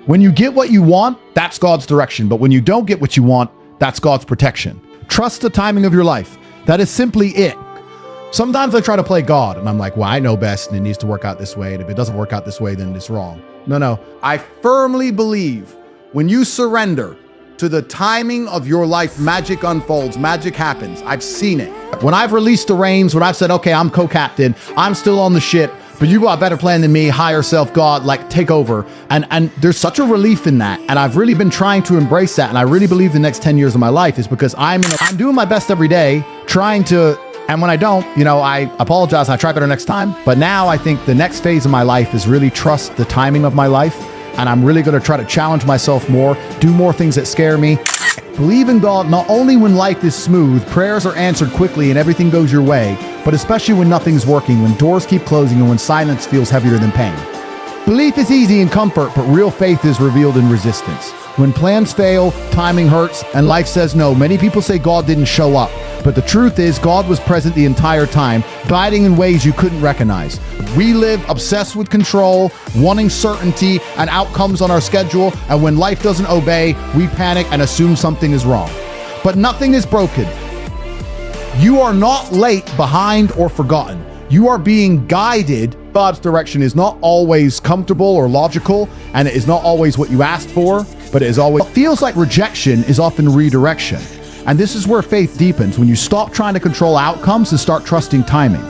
When you get what you want, that's God's direction. But when you don't get what you want, that's God's protection. Trust the timing of your life. That is simply it. Sometimes I try to play God and I'm like, well, I know best and it needs to work out this way. And if it doesn't work out this way, then it's wrong. No. I firmly believe when you surrender to the timing of your life, magic unfolds, magic happens. I've seen it. When I've released the reins, when I've said, okay, I'm co-captain, I'm still on the ship, but you got a better plan than me, higher self, God, like take over. And there's such a relief in that. And I've really been trying to embrace that. And I really believe the next 10 years of my life is because I'm doing my best every day, trying to, and when I don't, I apologize, I try better next time. But now I think the next phase of my life is really trust the timing of my life. And I'm really going to try to challenge myself more, do more things that scare me. Believe in God not only when life is smooth, prayers are answered quickly and everything goes your way, but especially when nothing's working, when doors keep closing and when silence feels heavier than pain. Belief is easy in comfort, but real faith is revealed in resistance. When plans fail, timing hurts, and life says no, many people say God didn't show up. But the truth is, God was present the entire time, guiding in ways you couldn't recognize. We live obsessed with control, wanting certainty and outcomes on our schedule, and when life doesn't obey, we panic and assume something is wrong. But nothing is broken. You are not late, behind, or forgotten. You are being guided. God's direction is not always comfortable or logical, and it is not always what you asked for, but it is always what feels like rejection is often redirection. And this is where faith deepens, when you stop trying to control outcomes and start trusting timing.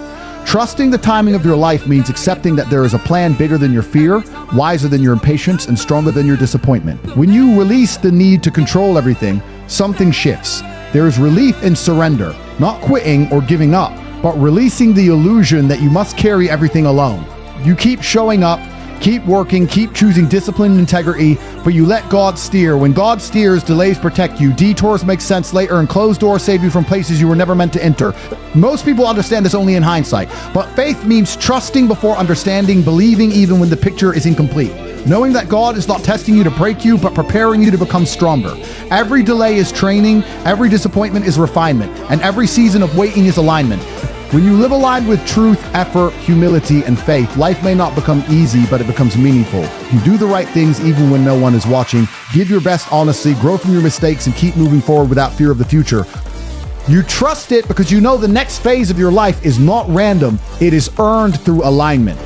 Trusting the timing of your life means accepting that there is a plan bigger than your fear, wiser than your impatience, and stronger than your disappointment. When you release the need to control everything, something shifts. There is relief in surrender, not quitting or giving up, but releasing the illusion that you must carry everything alone. You keep showing up, keep working, keep choosing discipline and integrity, but you let God steer. When God steers, delays protect you, detours make sense later, and closed doors save you from places you were never meant to enter. Most people understand this only in hindsight, but faith means trusting before understanding, believing even when the picture is incomplete. Knowing that God is not testing you to break you, but preparing you to become stronger. Every delay is training, every disappointment is refinement, and every season of waiting is alignment. When you live aligned with truth, effort, humility, and faith, life may not become easy, but it becomes meaningful. You do the right things even when no one is watching. Give your best honestly, grow from your mistakes, and keep moving forward without fear of the future. You trust it because you know the next phase of your life is not random. It is earned through alignment.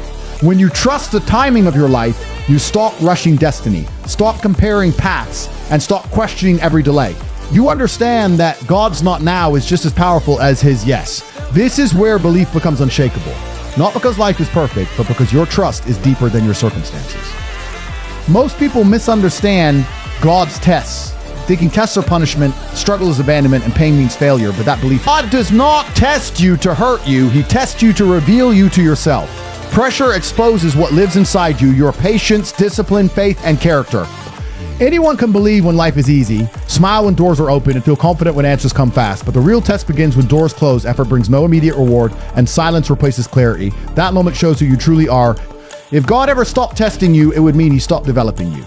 When you trust the timing of your life, you stop rushing destiny, stop comparing paths, and stop questioning every delay. You understand that God's not now is just as powerful as his yes. This is where belief becomes unshakable. Not because life is perfect, but because your trust is deeper than your circumstances. Most people misunderstand God's tests, thinking tests are punishment, struggle is abandonment, and pain means failure, but that belief. God does not test you to hurt you. He tests you to reveal you to yourself. Pressure exposes what lives inside you, your patience, discipline, faith, and character. Anyone can believe when life is easy, smile when doors are open, and feel confident when answers come fast. But the real test begins when doors close, effort brings no immediate reward, and silence replaces clarity. That moment shows who you truly are. If God ever stopped testing you, it would mean he stopped developing you.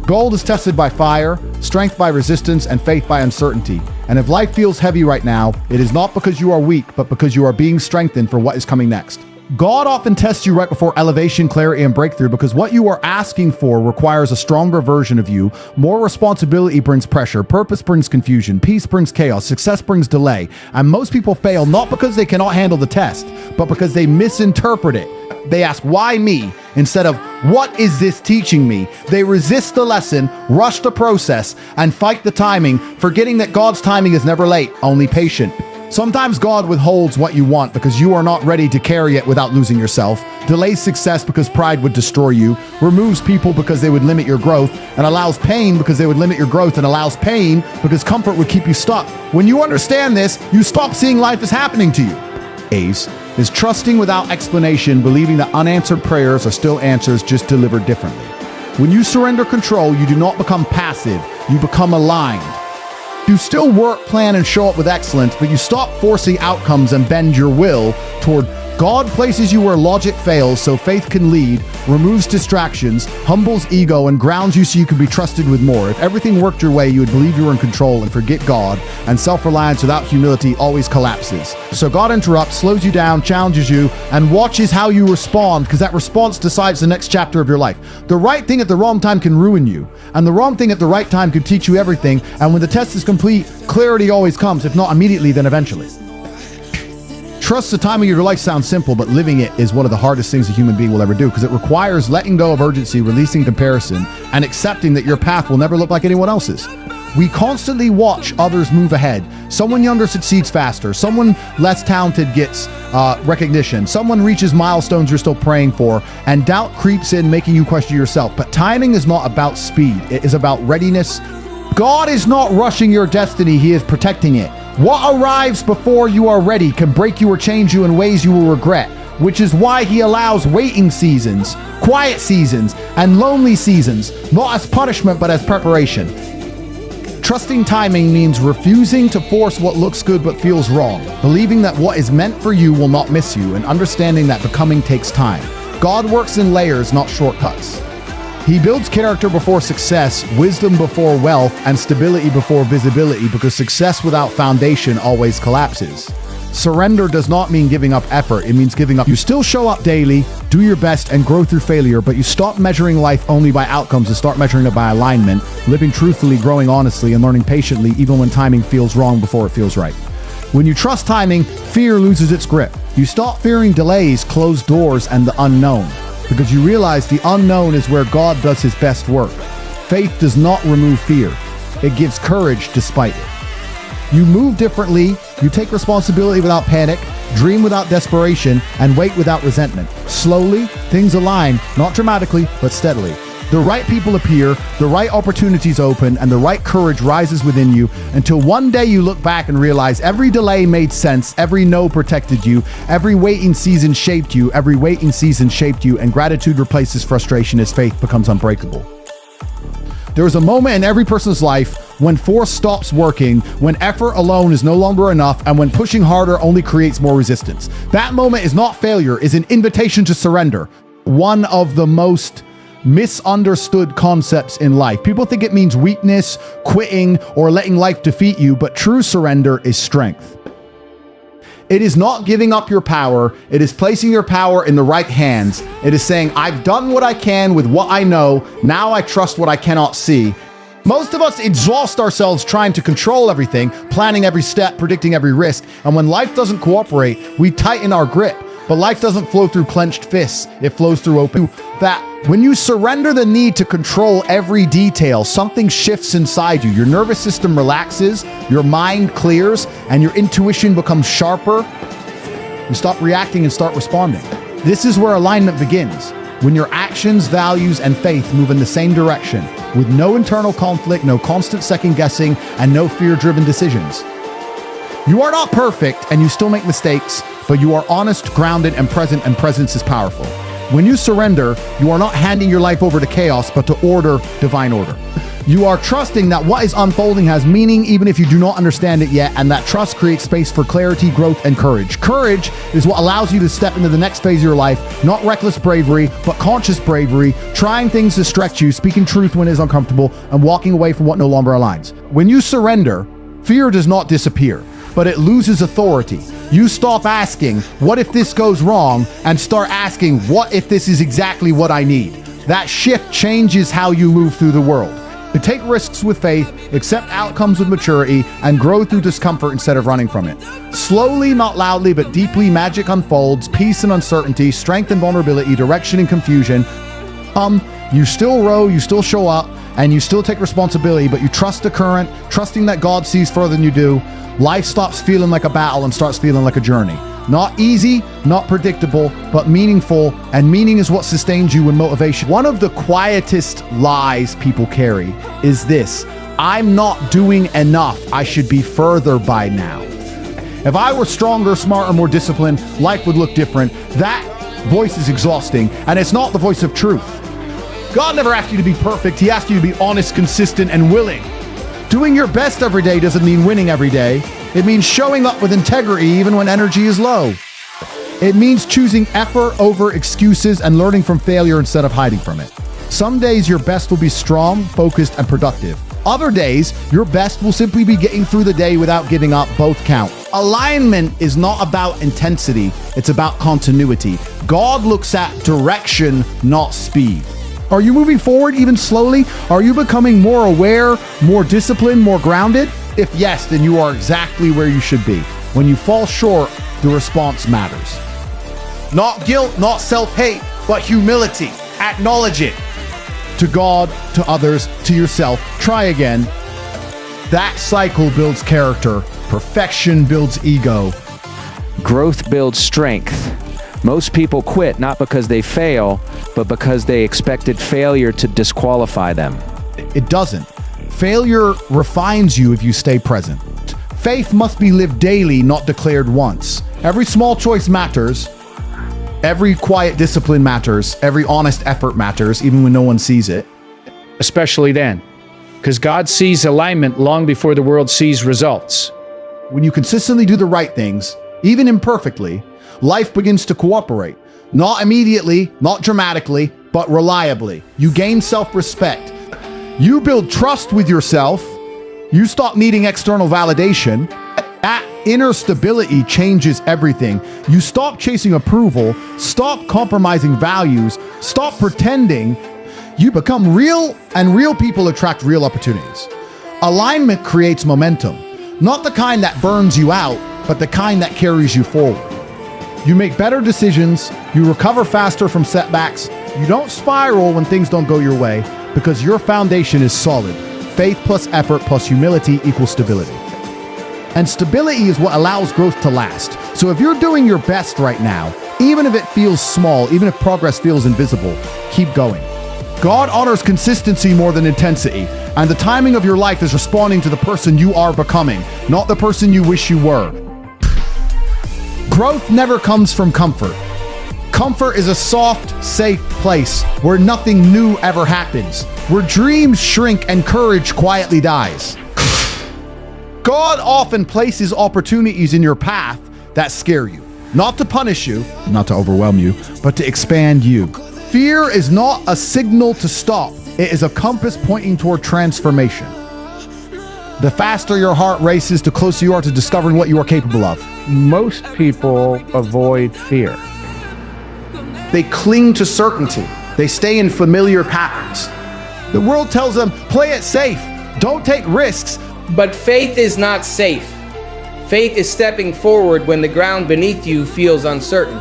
Gold is tested by fire, strength by resistance, and faith by uncertainty. And if life feels heavy right now, it is not because you are weak, but because you are being strengthened for what is coming next. God often tests you right before elevation, clarity, and breakthrough because what you are asking for requires a stronger version of you. More responsibility brings pressure, purpose brings confusion, peace brings chaos, success brings delay. And most people fail not because they cannot handle the test, but because they misinterpret it. They ask, why me? Instead of, what is this teaching me? They resist the lesson, rush the process, and fight the timing, forgetting that God's timing is never late, only patient. Sometimes God withholds what you want because you are not ready to carry it without losing yourself, delays success because pride would destroy you, removes people because they would limit your growth, and allows pain because they would limit your growth, and allows pain because comfort would keep you stuck. When you understand this, you stop seeing life as happening to you. Ace is trusting without explanation, believing that unanswered prayers are still answers, just delivered differently. When you surrender control, you do not become passive, you become aligned. You still work, plan, and show up with excellence, but you stop forcing outcomes and bend your will toward God places you where logic fails so faith can lead, removes distractions, humbles ego, and grounds you so you can be trusted with more. If everything worked your way, you would believe you were in control and forget God, and self-reliance without humility always collapses. So God interrupts, slows you down, challenges you, and watches how you respond, because that response decides the next chapter of your life. The right thing at the wrong time can ruin you, and the wrong thing at the right time can teach you everything, and when the test is complete, clarity always comes, if not immediately, then eventually. Trust the timing of your life sounds simple, but living it is one of the hardest things a human being will ever do, because it requires letting go of urgency, releasing comparison, and accepting that your path will never look like anyone else's. We constantly watch others move ahead. Someone younger succeeds faster. Someone less talented gets recognition. Someone reaches milestones you're still praying for, and doubt creeps in, making you question yourself. But timing is not about speed. It is about readiness. God is not rushing your destiny. He is protecting it. What arrives before you are ready can break you or change you in ways you will regret, which is why he allows waiting seasons, quiet seasons, and lonely seasons, not as punishment, but as preparation. Trusting timing means refusing to force what looks good but feels wrong, believing that what is meant for you will not miss you, and understanding that becoming takes time. God works in layers, not shortcuts. He builds character before success, wisdom before wealth, and stability before visibility, because success without foundation always collapses. Surrender does not mean giving up effort, it means giving up. You still show up daily, do your best, and grow through failure, but you stop measuring life only by outcomes and start measuring it by alignment, living truthfully, growing honestly, and learning patiently even when timing feels wrong before it feels right. When you trust timing, fear loses its grip. You stop fearing delays, closed doors, and the unknown, because you realize the unknown is where God does his best work. Faith does not remove fear. It gives courage despite it. You move differently, you take responsibility without panic, dream without desperation, and wait without resentment. Slowly, things align, not dramatically, but steadily. The right people appear, the right opportunities open, and the right courage rises within you until one day you look back and realize every delay made sense, every no protected you, every waiting season shaped you, and gratitude replaces frustration as faith becomes unbreakable. There is a moment in every person's life when force stops working, when effort alone is no longer enough, and when pushing harder only creates more resistance. That moment is not failure, it's an invitation to surrender. One of the most misunderstood concepts in life. People think it means weakness, quitting, or letting life defeat you, but true surrender is strength. It is not giving up your power, it is placing your power in the right hands. It is saying, I've done what I can with what I know, now I trust what I cannot see. Most of us exhaust ourselves trying to control everything, planning every step, predicting every risk, and when life doesn't cooperate, we tighten our grip. But life doesn't flow through clenched fists, it flows through open. That when you surrender the need to control every detail, something shifts inside you. Your nervous system relaxes, your mind clears, and your intuition becomes sharper. You stop reacting and start responding. This is where alignment begins, when your actions, values, and faith move in the same direction, with no internal conflict, no constant second guessing, and no fear-driven decisions. You are not perfect, and you still make mistakes, but you are honest, grounded, and presence is powerful. When you surrender, you are not handing your life over to chaos, but to order, divine order. You are trusting that what is unfolding has meaning even if you do not understand it yet, and that trust creates space for clarity, growth, and courage. Courage is what allows you to step into the next phase of your life, not reckless bravery, but conscious bravery, trying things to stretch you, speaking truth when it is uncomfortable, and walking away from what no longer aligns. When you surrender, fear does not disappear, but it loses authority. You stop asking, what if this goes wrong, and start asking, what if this is exactly what I need? That shift changes how you move through the world. To take risks with faith, accept outcomes with maturity, and grow through discomfort instead of running from it. Slowly, not loudly, but deeply, magic unfolds, peace and uncertainty, strength and vulnerability, direction and confusion. You still row, you still show up, and you still take responsibility, but you trust the current, trusting that God sees further than you do. Life stops feeling like a battle and starts feeling like a journey. Not easy, not predictable, but meaningful, and meaning is what sustains you when motivation. One of the quietest lies people carry is this: I'm not doing enough, I should be further by now. If I were stronger, smarter, more disciplined, life would look different. That voice is exhausting, and it's not the voice of truth. God never asked you to be perfect, He asked you to be honest, consistent, and willing. Doing your best every day doesn't mean winning every day. It means showing up with integrity even when energy is low. It means choosing effort over excuses and learning from failure instead of hiding from it. Some days your best will be strong, focused, and productive. Other days, your best will simply be getting through the day without giving up. Both count. Alignment is not about intensity, it's about continuity. God looks at direction, not speed. Are you moving forward even slowly? Are you becoming more aware, more disciplined, more grounded? If yes, then you are exactly where you should be. When you fall short, the response matters. Not guilt, not self-hate, but humility. Acknowledge it. To God, to others, to yourself. Try again. That cycle builds character. Perfection builds ego. Growth builds strength. Most people quit not because they fail, but because they expected failure to disqualify them. It doesn't. Failure refines you if you stay present. Faith must be lived daily, not declared once. Every small choice matters. Every quiet discipline matters. Every honest effort matters, even when no one sees it. Especially then, because God sees alignment long before the world sees results. When you consistently do the right things, even imperfectly, life begins to cooperate. Not immediately, not dramatically, but reliably. You gain self-respect. You build trust with yourself. You stop needing external validation. That inner stability changes everything. You stop chasing approval, stop compromising values, stop pretending. You become real, and real people attract real opportunities. Alignment creates momentum. Not the kind that burns you out, but the kind that carries you forward. You make better decisions, you recover faster from setbacks, you don't spiral when things don't go your way, because your foundation is solid. Faith plus effort plus humility equals stability. And stability is what allows growth to last. So if you're doing your best right now, even if it feels small, even if progress feels invisible, keep going. God honors consistency more than intensity, and the timing of your life is responding to the person you are becoming, not the person you wish you were. Growth never comes from comfort. Comfort is a soft, safe place where nothing new ever happens, where dreams shrink and courage quietly dies. God often places opportunities in your path that scare you, not to punish you, not to overwhelm you, but to expand you. Fear is not a signal to stop. It is a compass pointing toward transformation. The faster your heart races, the closer you are to discovering what you are capable of. Most people avoid fear. They cling to certainty. They stay in familiar patterns. The world tells them, play it safe. Don't take risks. But faith is not safe. Faith is stepping forward when the ground beneath you feels uncertain.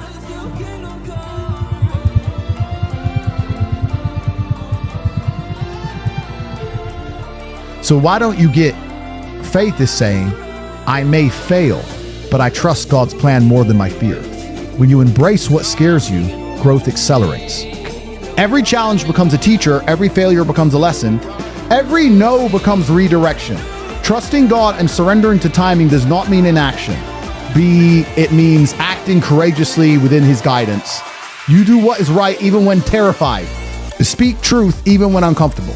So why don't you get, faith is saying, I may fail, but I trust God's plan more than my fear. When you embrace what scares you, growth accelerates. Every challenge becomes a teacher, every failure becomes a lesson, every no becomes redirection. Trusting God and surrendering to timing does not mean inaction. It means acting courageously within His guidance. You do what is right even when terrified. Speak truth even when uncomfortable.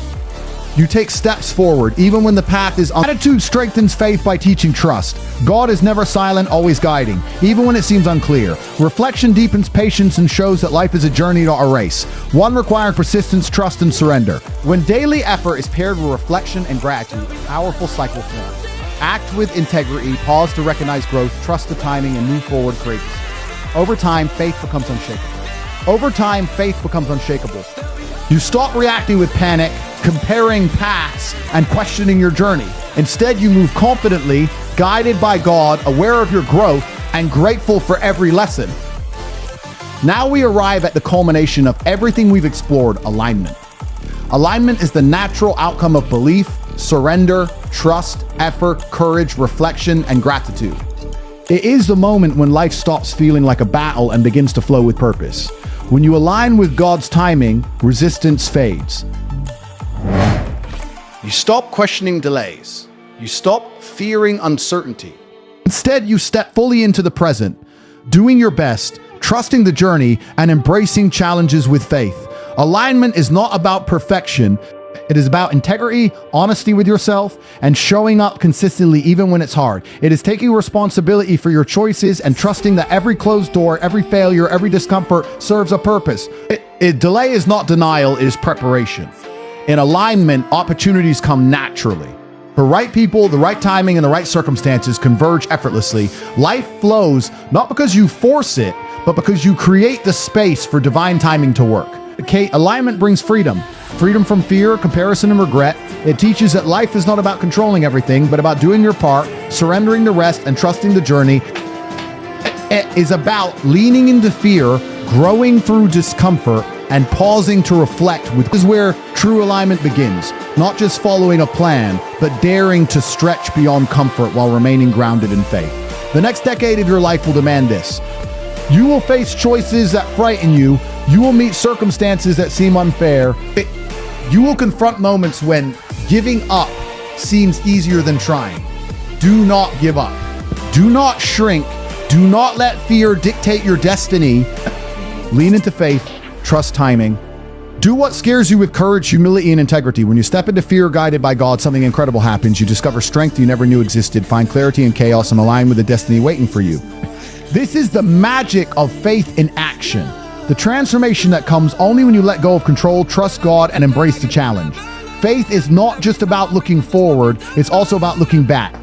You take steps forward even when the path is Attitude strengthens faith by teaching trust. God is never silent, always guiding, even when it seems unclear. Reflection deepens patience and shows that life is a journey, not a race. One requiring persistence, trust, and surrender. When daily effort is paired with reflection and gratitude, a powerful cycle forms. Act with integrity, pause to recognize growth, trust the timing, and move forward courageously. Over time, faith becomes unshakable. You stop reacting with panic, comparing paths, and questioning your journey. Instead, you move confidently, guided by God, aware of your growth, and grateful for every lesson. Now we arrive at the culmination of everything we've explored, alignment. Alignment is the natural outcome of belief, surrender, trust, effort, courage, reflection, and gratitude. It is the moment when life stops feeling like a battle and begins to flow with purpose. When you align with God's timing, resistance fades. You stop questioning delays. You stop fearing uncertainty. Instead, you step fully into the present, doing your best, trusting the journey, and embracing challenges with faith. Alignment is not about perfection. It is about integrity, honesty with yourself, and showing up consistently even when it's hard. It is taking responsibility for your choices and trusting that every closed door, every failure, every discomfort serves a purpose. Delay is not denial, it is preparation. In alignment, opportunities come naturally. The right people, the right timing, and the right circumstances converge effortlessly. Life flows not because you force it, but because you create the space for divine timing to work. Kate, alignment brings freedom. Freedom from fear, comparison, and regret. It teaches that life is not about controlling everything, but about doing your part, surrendering the rest, and trusting the journey. It is about leaning into fear, growing through discomfort, and pausing to reflect. This is where true alignment begins. Not just following a plan, but daring to stretch beyond comfort while remaining grounded in faith. The next decade of your life will demand this. You will face choices that frighten you. You will meet circumstances that seem unfair. You will confront moments when giving up seems easier than trying. Do not give up. Do not shrink. Do not let fear dictate your destiny. Lean into faith. Trust timing. Do what scares you with courage, humility, and integrity. When you step into fear guided by God, something incredible happens. You discover strength you never knew existed. Find clarity in chaos and align with the destiny waiting for you. This is the magic of faith in action. The transformation that comes only when you let go of control, trust God, and embrace the challenge. Faith is not just about looking forward, it's also about looking back.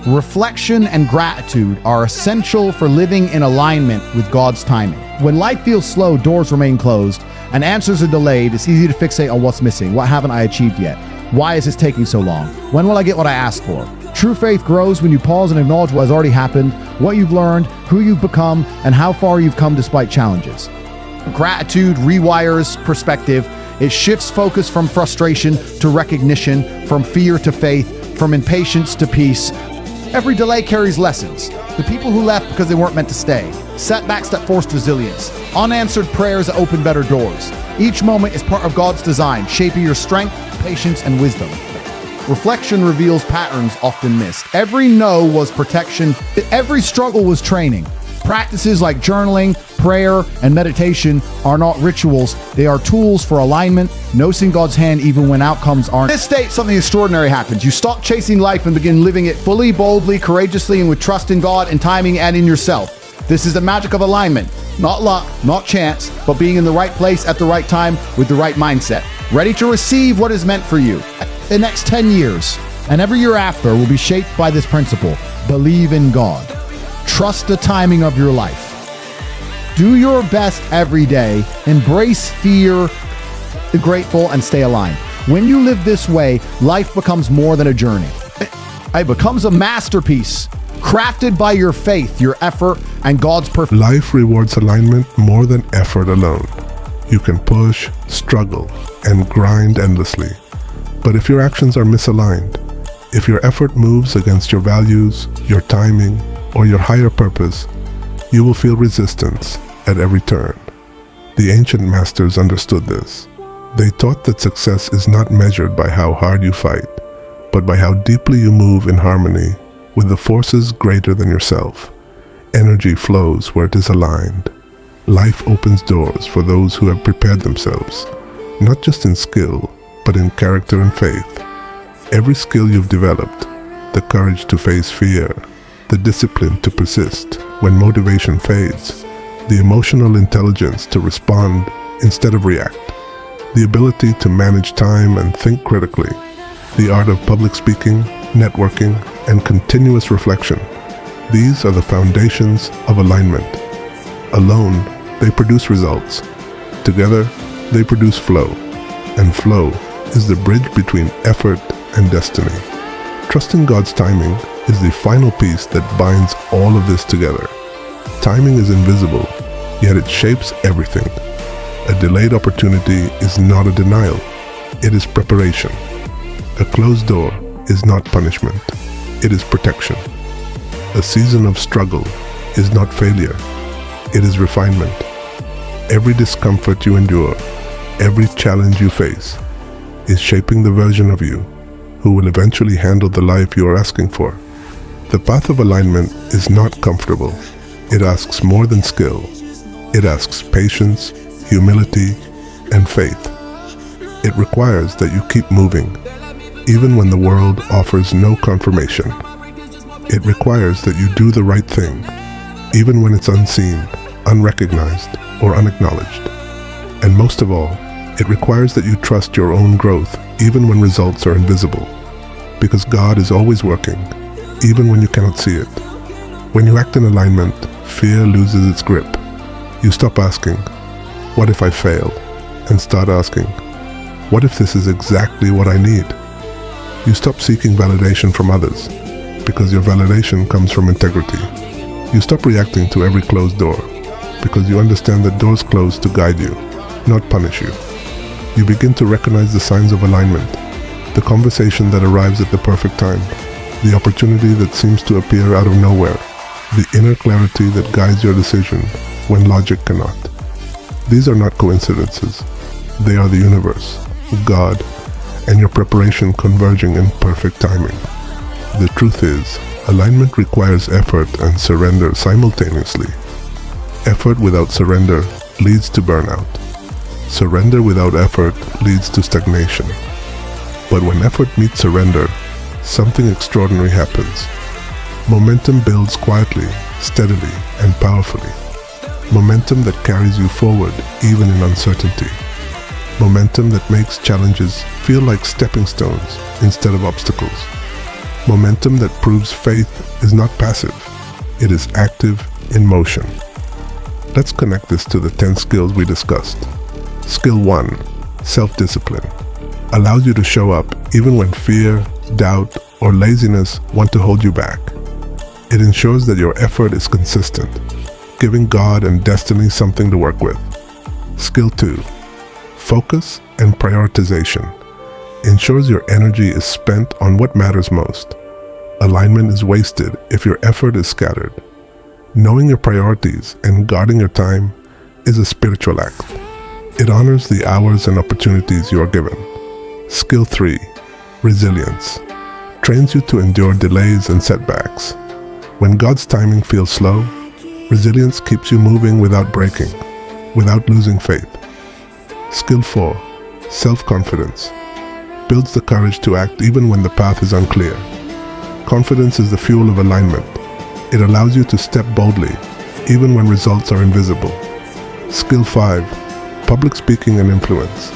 Reflection and gratitude are essential for living in alignment with God's timing. When life feels slow, doors remain closed, and answers are delayed, it's easy to fixate on what's missing. What haven't I achieved yet? Why is this taking so long? When will I get what I asked for? True faith grows when you pause and acknowledge what has already happened, what you've learned, who you've become, and how far you've come despite challenges. Gratitude rewires perspective. It shifts focus from frustration to recognition, from fear to faith, from impatience to peace. Every delay carries lessons. The people who left because they weren't meant to stay. Setbacks that forced resilience. Unanswered prayers that open better doors. Each moment is part of God's design, shaping your strength, patience, and wisdom. Reflection reveals patterns often missed. Every no was protection. Every struggle was training. Practices like journaling, prayer, and meditation are not rituals. They are tools for alignment, noticing God's hand even when outcomes aren't. In this state, something extraordinary happens. You stop chasing life and begin living it fully, boldly, courageously, and with trust in God and timing and in yourself. This is the magic of alignment. Not luck, not chance, but being in the right place at the right time with the right mindset. Ready to receive what is meant for you. The next 10 years and every year after will be shaped by this principle. Believe in God. Trust the timing of your life. Do your best every day. Embrace fear, be grateful, and stay aligned. When you live this way, life becomes more than a journey. It becomes a masterpiece, crafted by your faith, your effort, and God's perfect. Life rewards alignment more than effort alone. You can push, struggle, and grind endlessly. But if your actions are misaligned, if your effort moves against your values, your timing, or your higher purpose, you will feel resistance at every turn. The ancient masters understood this. They taught that success is not measured by how hard you fight, but by how deeply you move in harmony with the forces greater than yourself. Energy flows where it is aligned. Life opens doors for those who have prepared themselves, not just in skill, but in character and faith. Every skill you've developed, the courage to face fear, the discipline to persist when motivation fades, the emotional intelligence to respond instead of react, the ability to manage time and think critically, the art of public speaking, networking, and continuous reflection. These are the foundations of alignment. Alone, they produce results. Together, they produce flow. And flow is the bridge between effort and destiny. Trusting God's timing is the final piece that binds all of this together. Timing is invisible, yet it shapes everything. A delayed opportunity is not a denial, it is preparation. A closed door is not punishment, it is protection. A season of struggle is not failure, it is refinement. Every discomfort you endure, every challenge you face, is shaping the version of you who will eventually handle the life you are asking for. The path of alignment is not comfortable. It asks more than skill. It asks patience, humility, and faith. It requires that you keep moving, even when the world offers no confirmation. It requires that you do the right thing, even when it's unseen, unrecognized, or unacknowledged. And most of all, it requires that you trust your own growth, even when results are invisible. Because God is always working, even when you cannot see it. When you act in alignment, fear loses its grip. You stop asking, "What if I fail?" and start asking, "What if this is exactly what I need?" You stop seeking validation from others, because your validation comes from integrity. You stop reacting to every closed door, because you understand that doors close to guide you, not punish you. You begin to recognize the signs of alignment, the conversation that arrives at the perfect time, the opportunity that seems to appear out of nowhere, the inner clarity that guides your decision when logic cannot. These are not coincidences. They are the universe, God, and your preparation converging in perfect timing. The truth is, alignment requires effort and surrender simultaneously. Effort without surrender leads to burnout. Surrender without effort leads to stagnation. But when effort meets surrender, something extraordinary happens. Momentum builds quietly, steadily, and powerfully. Momentum that carries you forward even in uncertainty. Momentum that makes challenges feel like stepping stones instead of obstacles. Momentum that proves faith is not passive, it is active in motion. Let's connect this to the 10 skills we discussed. Skill 1, self-discipline, allows you to show up even when fear, doubt, or laziness want to hold you back. It ensures that your effort is consistent, giving God and destiny something to work with. Skill 2, focus and prioritization, ensures your energy is spent on what matters most. Alignment is wasted if your effort is scattered. Knowing your priorities and guarding your time is a spiritual act. It honors the hours and opportunities you are given. Skill 3, resilience, trains you to endure delays and setbacks. When God's timing feels slow, resilience keeps you moving without breaking, without losing faith. Skill 4, self-confidence, builds the courage to act even when the path is unclear. Confidence is the fuel of alignment. It allows you to step boldly, even when results are invisible. Skill 5, public speaking and influence,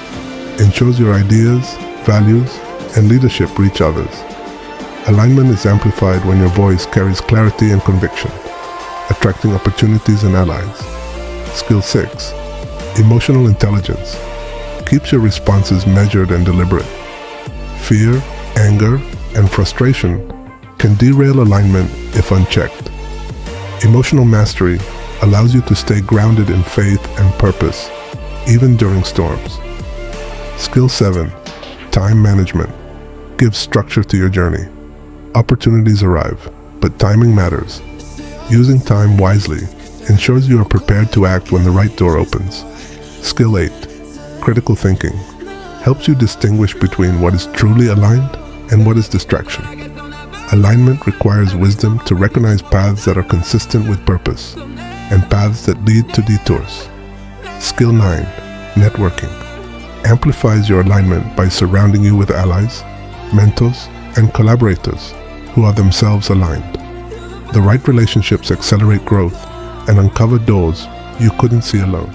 ensures your ideas, values, and leadership reach others. Alignment is amplified when your voice carries clarity and conviction, attracting opportunities and allies. Skill 6, emotional intelligence, keeps your responses measured and deliberate. Fear, anger, and frustration can derail alignment if unchecked. Emotional mastery allows you to stay grounded in faith and purpose, even during storms. Skill 7, time management, gives structure to your journey. Opportunities arrive, but timing matters. Using time wisely ensures you are prepared to act when the right door opens. Skill 8, critical thinking, helps you distinguish between what is truly aligned and what is distraction. Alignment requires wisdom to recognize paths that are consistent with purpose and paths that lead to detours. Skill 9, networking, amplifies your alignment by surrounding you with allies, mentors, and collaborators who are themselves aligned. The right relationships accelerate growth and uncover doors you couldn't see alone.